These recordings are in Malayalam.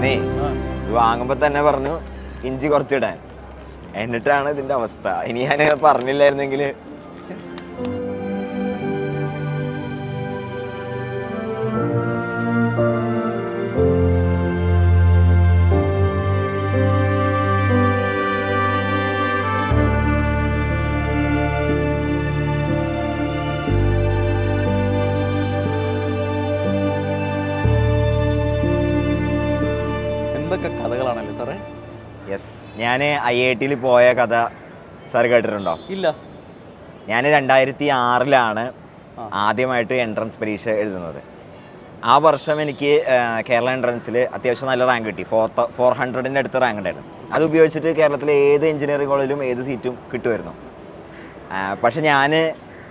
ഞാനേ ഇത് വാങ്ങുമ്പോൾ തന്നെ പറഞ്ഞു ഇഞ്ചി കുറച്ചിടാൻ. എന്നിട്ടാണ് ഇതിൻ്റെ അവസ്ഥ. ഇനി ഞാൻ പറഞ്ഞില്ലായിരുന്നെങ്കിൽ കഥകളാണല്ലേ സാറേ? യെസ്, ഞാൻ IIT പോയ കഥ സാർ കേട്ടിട്ടുണ്ടോ? ഇല്ല. ഞാൻ 2006 ആദ്യമായിട്ട് എൻട്രൻസ് പരീക്ഷ എഴുതുന്നത്. ആ വർഷം എനിക്ക് കേരള എൻട്രൻസിൽ അത്യാവശ്യം നല്ല റാങ്ക് കിട്ടി. 400ൻ്റെ അടുത്ത് റാങ്ക് ഉണ്ടായിരുന്നു. അത് ഉപയോഗിച്ചിട്ട് കേരളത്തിലെ ഏത് എഞ്ചിനീയറിംഗ് കോളേജിലും ഏത് സീറ്റും കിട്ടുമായിരുന്നു. പക്ഷെ ഞാൻ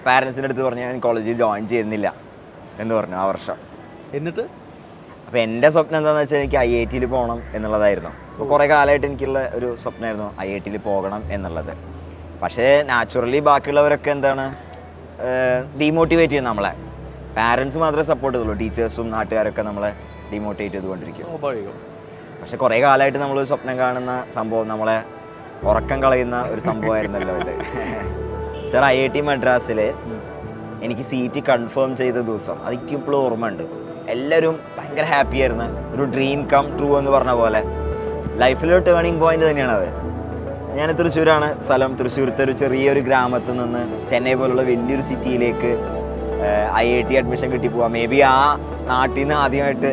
പാരൻസിൻ്റെ അടുത്ത് പറഞ്ഞു ഞാൻ കോളേജിൽ ജോയിൻ ചെയ്യുന്നില്ല എന്ന് പറഞ്ഞു ആ വർഷം. എന്നിട്ട് അപ്പോൾ എൻ്റെ സ്വപ്നം എന്താണെന്ന് വെച്ചാൽ എനിക്ക് IIT പോകണം എന്നുള്ളതായിരുന്നു. അപ്പോൾ കുറേ കാലമായിട്ട് എനിക്കുള്ള ഒരു സ്വപ്നമായിരുന്നു IIT പോകണം എന്നുള്ളത്. പക്ഷേ നാച്ചുറലി ബാക്കിയുള്ളവരൊക്കെ എന്താണ് ഡീമോട്ടിവേറ്റ് ചെയ്യും നമ്മളെ. പാരൻസ് മാത്രമേ സപ്പോർട്ട് ചെയ്തുള്ളൂ. ടീച്ചേഴ്സും നാട്ടുകാരൊക്കെ നമ്മളെ ഡീമോട്ടിവേറ്റ് ചെയ്തുകൊണ്ടിരിക്കും. സ്വാഭാവികം. പക്ഷെ കുറേ കാലമായിട്ട് നമ്മൾ സ്വപ്നം കാണുന്ന സംഭവം നമ്മളെ ഉറക്കം കളയുന്ന ഒരു സംഭവമായിരുന്നല്ലോ ഇത്. സർ, IIT മദ്രാസിൽ എനിക്ക് സീറ്റ് കൺഫേം ചെയ്ത ദിവസം അതെനിക്കിപ്പോഴും ഓർമ്മയുണ്ട്. എല്ലാവരും ഭയങ്കര ഹാപ്പി ആയിരുന്നു. ഒരു ഡ്രീം കം ട്രൂ എന്ന് പറഞ്ഞ പോലെ ലൈഫിലൊരു ടേണിംഗ് പോയിന്റ് തന്നെയാണത്. ഞാൻ തൃശ്ശൂരാണ് സ്ഥലം. തൃശ്ശൂരത്തെ ഒരു ചെറിയൊരു ഗ്രാമത്തിൽ നിന്ന് ചെന്നൈ പോലുള്ള വലിയൊരു സിറ്റിയിലേക്ക് IIT അഡ്മിഷൻ കിട്ടി പോവാം. മേ ബി ആ നാട്ടിൽ നിന്ന് ആദ്യമായിട്ട്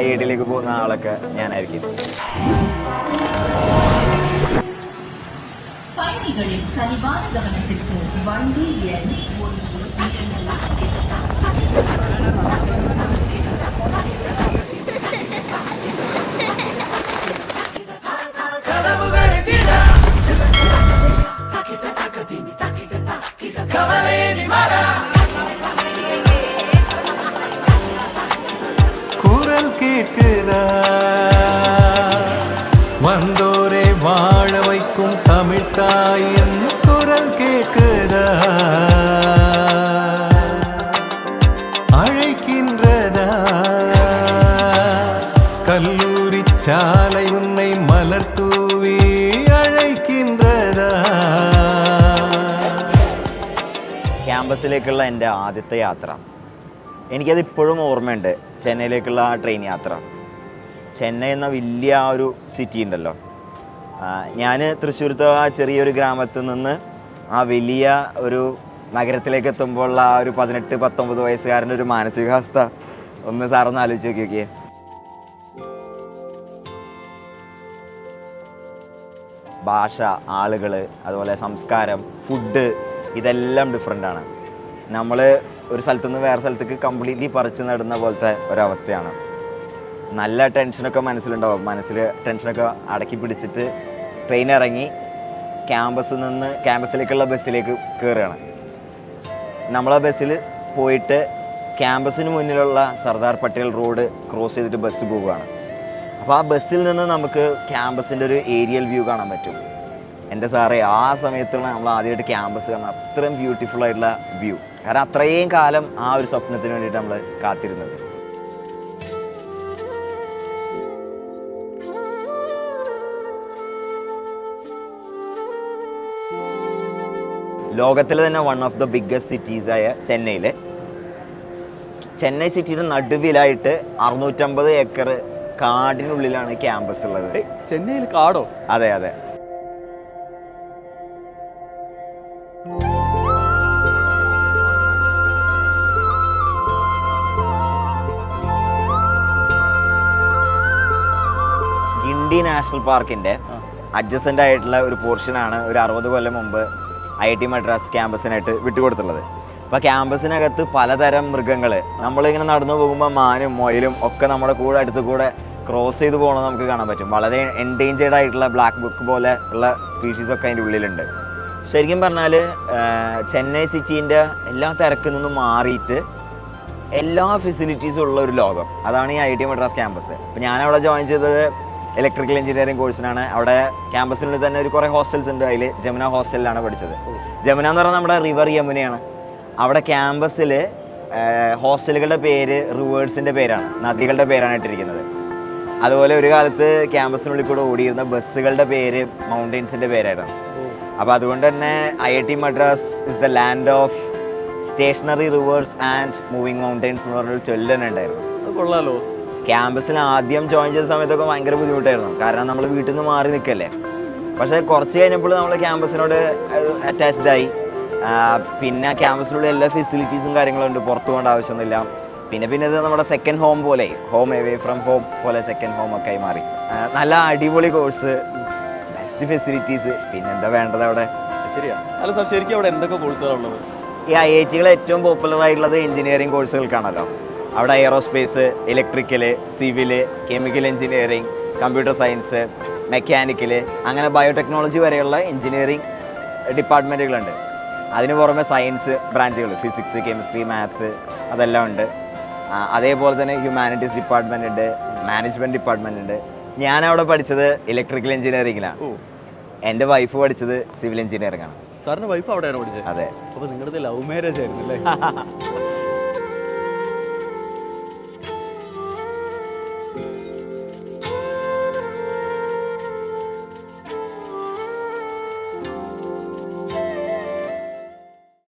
IIT പോകുന്ന ആളൊക്കെ ഞാനായിരിക്കും. குரல் கேட்குதா வந்தோரை வாழ வைக்கும் தமிழ் தாயின் குரல் கேட்குதா அழைக்கின்றதா கல்லூரி சாலை உன்னை மலர் தூவி அழைக்கின்றதா. ക്യാമ്പസിലേക്കുള്ള എൻ്റെ ആദ്യത്തെ യാത്ര എനിക്കത് ഇപ്പോഴും ഓർമ്മയുണ്ട്. ചെന്നൈയിലേക്കുള്ള ആ ട്രെയിൻ യാത്ര. ചെന്നൈ എന്ന വലിയ ആ ഒരു സിറ്റി ഉണ്ടല്ലോ. ഞാൻ തൃശ്ശൂരത്തെ ആ ചെറിയൊരു ഗ്രാമത്തിൽ നിന്ന് ആ വലിയ ഒരു നഗരത്തിലേക്ക് എത്തുമ്പോൾ ആ ഒരു 18-19 വയസ്സുകാരൻ്റെ ഒരു മാനസികാവസ്ഥ ഒന്ന് സാറൊന്ന് ആലോചിച്ച് നോക്കിയേ. ഭാഷ, ആളുകൾ, അതുപോലെ സംസ്കാരം, ഫുഡ്, ഇതെല്ലാം ഡിഫറെൻ്റാണ്. നമ്മൾ ഒരു സ്ഥലത്തു നിന്ന് വേറെ സ്ഥലത്തേക്ക് കംപ്ലീറ്റ്ലി പറിച്ച് നടുന്ന പോലത്തെ ഒരവസ്ഥയാണ്. നല്ല ടെൻഷനൊക്കെ മനസ്സിലുണ്ടാവും. മനസ്സിൽ ടെൻഷനൊക്കെ അടക്കി പിടിച്ചിട്ട് ട്രെയിൻ ഇറങ്ങി ക്യാമ്പസിലേക്കുള്ള ബസ്സിലേക്ക് കയറുകയാണ്. നമ്മളെ ബസ്സിൽ പോയിട്ട് ക്യാമ്പസിന് മുന്നിലുള്ള സർദാർ പട്ടേൽ റോഡ് ക്രോസ് ചെയ്തിട്ട് ബസ് പോവുകയാണ്. അപ്പോൾ ആ ബസ്സിൽ നിന്ന് നമുക്ക് ക്യാമ്പസിൻ്റെ ഒരു ഏരിയൽ വ്യൂ കാണാൻ പറ്റും. എൻ്റെ സാറേ, ആ സമയത്തുള്ള നമ്മൾ ആദ്യമായിട്ട് ക്യാമ്പസ് കാണാൻ അത്രയും ബ്യൂട്ടിഫുൾ ആയിട്ടുള്ള വ്യൂ. കാരണം അത്രയും കാലം ആ ഒരു സ്വപ്നത്തിന് വേണ്ടിയിട്ട് നമ്മൾ കാത്തിരുന്നത്. ലോകത്തിലെ തന്നെ വൺ ഓഫ് ദ ബിഗ്ഗസ്റ്റ് സിറ്റീസായ ചെന്നൈ സിറ്റിയുടെ നടുവിലായിട്ട് 650 ഏക്കർ കാടിനുള്ളിലാണ് ക്യാമ്പസ് ഉള്ളത്. ചെന്നൈയിൽ കാടോ? അതെ അതെ. ഗിണ്ടി നാഷണൽ പാർക്കിൻ്റെ അഡ്ജസൻ്റ് ആയിട്ടുള്ള ഒരു പോർഷനാണ് ഒരു 60 കൊല്ലം മുമ്പ് IIT മദ്രാസ് ക്യാമ്പസിനായിട്ട് വിട്ടുകൊടുത്തുള്ളത്. അപ്പോൾ ക്യാമ്പസിനകത്ത് പലതരം മൃഗങ്ങൾ, നമ്മളിങ്ങനെ നടന്നു പോകുമ്പോൾ മാനും മൊയിലും ഒക്കെ നമ്മുടെ കൂടെ അടുത്ത് കൂടെ ക്രോസ് ചെയ്ത് പോകണമെന്ന് നമുക്ക് കാണാൻ പറ്റും. വളരെ എൻഡേഞ്ചേർഡ് ആയിട്ടുള്ള ബ്ലാക്ക് ബുക്ക് പോലെ ഉള്ള സ്പീഷീസൊക്കെ അതിൻ്റെ ഉള്ളിലുണ്ട്. ശരിക്കും പറഞ്ഞാൽ ചെന്നൈ സിറ്റീൻ്റെ എല്ലാ തിരക്കിൽ നിന്നും മാറിയിട്ട് എല്ലാ ഫെസിലിറ്റീസും ഉള്ള ഒരു ലോകം, അതാണ് ഈ IIT മദ്രാസ് ക്യാമ്പസ്. അപ്പോൾ ഞാനവിടെ ജോയിൻ ചെയ്തത് ഇലക്ട്രിക്കൽ എഞ്ചിനീയറിംഗ് കോഴ്സിനാണ്. അവിടെ ക്യാമ്പസിനുള്ളിൽ തന്നെ ഒരു കുറേ ഹോസ്റ്റൽസ് ഉണ്ട്. അതിൽ ജമുന ഹോസ്റ്റലിലാണ് പഠിച്ചത്. ജമുന എന്ന് പറഞ്ഞാൽ നമ്മുടെ റിവർ യമുനയാണ്. അവിടെ ക്യാമ്പസിൽ ഹോസ്റ്റലുകളുടെ പേര് റിവേഴ്സിൻ്റെ പേരാണ്, നദികളുടെ പേരാണ് ഇട്ടിരിക്കുന്നത്. അതുപോലെ ഒരു കാലത്ത് ക്യാമ്പസിനുള്ളിൽ കൂടെ ഓടിയിരുന്ന ബസ്സുകളുടെ പേര് മൗണ്ടെയ്ൻസിൻ്റെ പേരായിരുന്നു. അപ്പോൾ അതുകൊണ്ട് തന്നെ IIT Madras is the land of stationary rivers and moving mountains എന്ന് പറഞ്ഞൊരു ചൊല്ലന്നെ ഉണ്ടായിരുന്നു. അത് കൊള്ളാലോ. ക്യാമ്പസിൽ ആദ്യം ജോയിൻ ചെയ്ത സമയത്തൊക്കെ ഭയങ്കര ബുദ്ധിമുട്ടായിരുന്നു, കാരണം നമ്മൾ വീട്ടിൽ നിന്ന് മാറി നിൽക്കല്ലേ. പക്ഷേ കുറച്ച് കഴിഞ്ഞപ്പോൾ നമ്മൾ ക്യാമ്പസിനോട് അറ്റാച്ച്ഡ് ആയി. പിന്നെ ക്യാമ്പസിലുള്ള എല്ലാ ഫെസിലിറ്റീസും കാര്യങ്ങളും ഉണ്ട്, പുറത്തു പോകേണ്ട ആവശ്യമൊന്നുമില്ല. പിന്നെ ഇത് നമ്മുടെ സെക്കൻഡ് ഹോം പോലെ, ഹോം എവേ ഫ്രം ഹോം പോലെ സെക്കൻഡ് ഹോം ഒക്കെ ആയി മാറി. നല്ല അടിപൊളി കോഴ്സ്, ബെസ്റ്റ് ഫെസിലിറ്റീസ്, പിന്നെന്താ വേണ്ടത് അവിടെ. ശരിയാ. അല്ല സാർ, ശരിക്കും അവിടെ എന്തൊക്കെ കോഴ്സുകളാണ് ഉള്ളത്? ഈ IIT-കൾ ഏറ്റവും പോപ്പുലർ ആയിട്ടുള്ളത് എഞ്ചിനീയറിംഗ് കോഴ്സുകൾക്കാണല്ലോ. അവിടെ aerospace, electrical, civil, chemical engineering, computer science, mechanical, അങ്ങനെ ബയോടെക്നോളജി വരെയുള്ള എഞ്ചിനീയറിംഗ് ഡിപ്പാർട്ട്മെൻറ്റുകളുണ്ട്. അതിന് പുറമെ സയൻസ് ബ്രാഞ്ചുകൾ, ഫിസിക്സ്, കെമിസ്ട്രി, മാത്സ് അതെല്ലാം ഉണ്ട്. അതേപോലെ തന്നെ ഹ്യൂമാനിറ്റീസ് ഡിപ്പാർട്ട്മെൻ്റ് ഉണ്ട്, മാനേജ്മെൻറ്റ് ഡിപ്പാർട്ട്മെൻ്റ് ഉണ്ട്. ഞാനവിടെ പഠിച്ചത് ഇലക്ട്രിക്കൽ എഞ്ചിനീയറിംഗിലാണ്. എൻ്റെ വൈഫ് പഠിച്ചത് സിവിൽ എഞ്ചിനീയറിംഗ് ആണ്. സാറിൻ്റെ വൈഫ് അവിടെയാണ് പഠിച്ചത്? അതെ. അപ്പോൾ നിങ്ങളുടെ ലവ് മാരേജ് ആയിരുന്നു അല്ലേ?